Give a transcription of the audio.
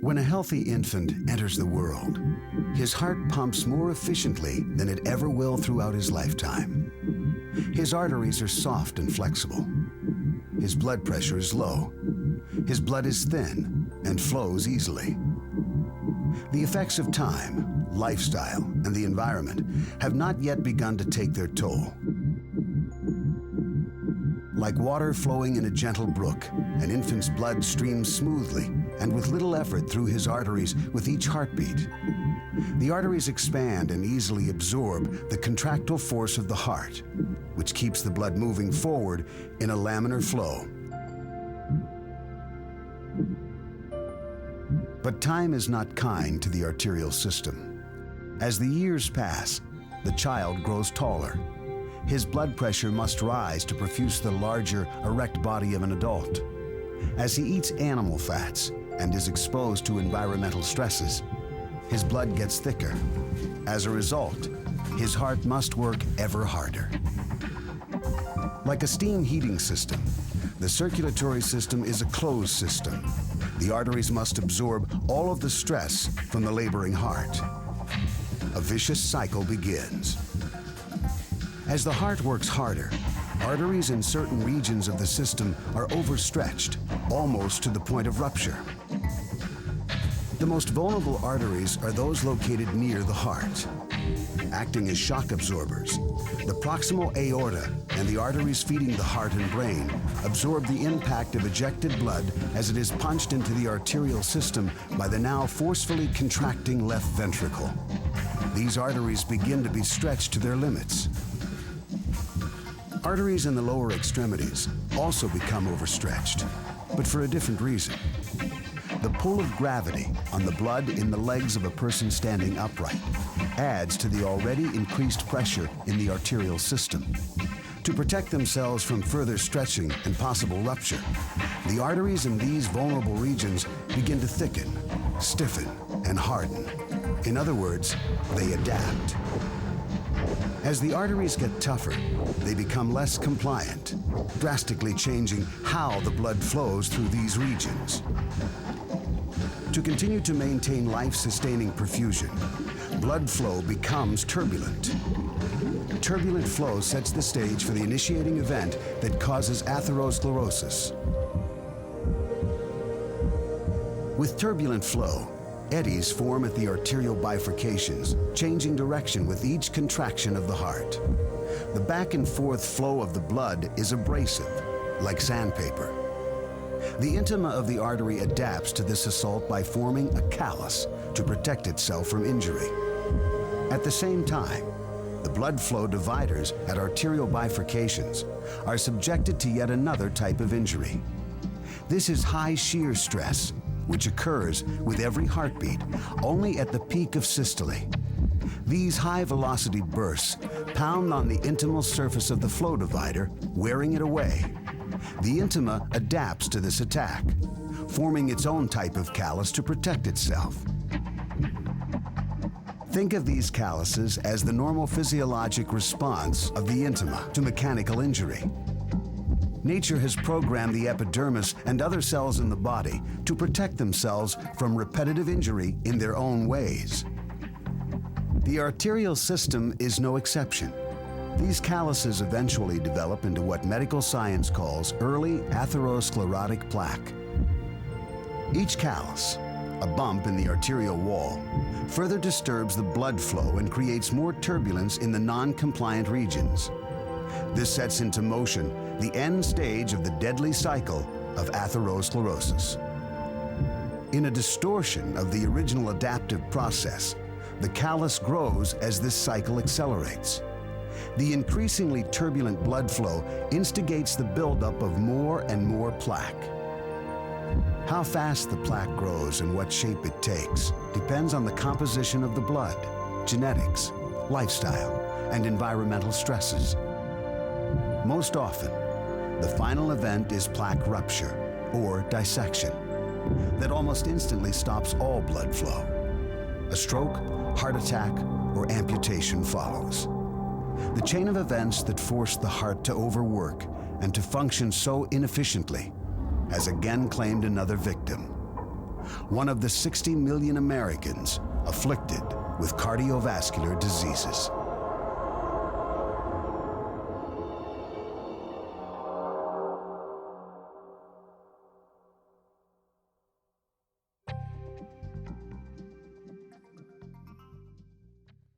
When a healthy infant enters the world, his heart pumps more efficiently than it ever will throughout his lifetime. His arteries are soft and flexible. His blood pressure is low. His blood is thin and flows easily. The effects of time, lifestyle, and the environment have not yet begun to take their toll. Like water flowing in a gentle brook, an infant's blood streams smoothly and with little effort through his arteries with each heartbeat. The arteries expand and easily absorb the contractile force of the heart, which keeps the blood moving forward in a laminar flow. But time is not kind to the arterial system. As the years pass, the child grows taller. His blood pressure must rise to produce the larger, erect body of an adult. As he eats animal fats and is exposed to environmental stresses, his blood gets thicker. As a result, his heart must work ever harder. Like a steam heating system, the circulatory system is a closed system. The arteries must absorb all of the stress from the laboring heart. A vicious cycle begins. As the heart works harder, arteries in certain regions of the system are overstretched, almost to the point of rupture. The most vulnerable arteries are those located near the heart. Acting as shock absorbers, the proximal aorta and the arteries feeding the heart and brain absorb the impact of ejected blood as it is punched into the arterial system by the now forcefully contracting left ventricle. These arteries begin to be stretched to their limits. Arteries in the lower extremities also become overstretched, but for a different reason. The pull of gravity on the blood in the legs of a person standing upright adds to the already increased pressure in the arterial system. To protect themselves from further stretching and possible rupture, the arteries in these vulnerable regions begin to thicken, stiffen, and harden. In other words, they adapt. As the arteries get tougher, they become less compliant, drastically changing how the blood flows through these regions. To continue to maintain life-sustaining perfusion, blood flow becomes turbulent. Turbulent flow sets the stage for the initiating event that causes atherosclerosis. With turbulent flow, eddies form at the arterial bifurcations, changing direction with each contraction of the heart. The back and forth flow of the blood is abrasive, like sandpaper. The intima of the artery adapts to this assault by forming a callus to protect itself from injury. At the same time, the blood flow dividers at arterial bifurcations are subjected to yet another type of injury. This is high shear stress, which occurs with every heartbeat, only at the peak of systole. These high-velocity bursts pound on the intimal surface of the flow divider, wearing it away. The intima adapts to this attack, forming its own type of callus to protect itself. Think of these calluses as the normal physiologic response of the intima to mechanical injury. Nature has programmed the epidermis and other cells in the body to protect themselves from repetitive injury in their own ways. The arterial system is no exception. These calluses eventually develop into what medical science calls early atherosclerotic plaque. Each callus, a bump in the arterial wall, further disturbs the blood flow and creates more turbulence in the non-compliant regions. This sets into motion the end stage of the deadly cycle of atherosclerosis. In a distortion of the original adaptive process, the callus grows as this cycle accelerates. The increasingly turbulent blood flow instigates the buildup of more and more plaque. How fast the plaque grows and what shape it takes depends on the composition of the blood, genetics, lifestyle, and environmental stresses. Most often, the final event is plaque rupture, or dissection, that almost instantly stops all blood flow. A stroke, heart attack, or amputation follows. The chain of events that forced the heart to overwork and to function so inefficiently has again claimed another victim. one of the 60 million Americans afflicted with cardiovascular diseases.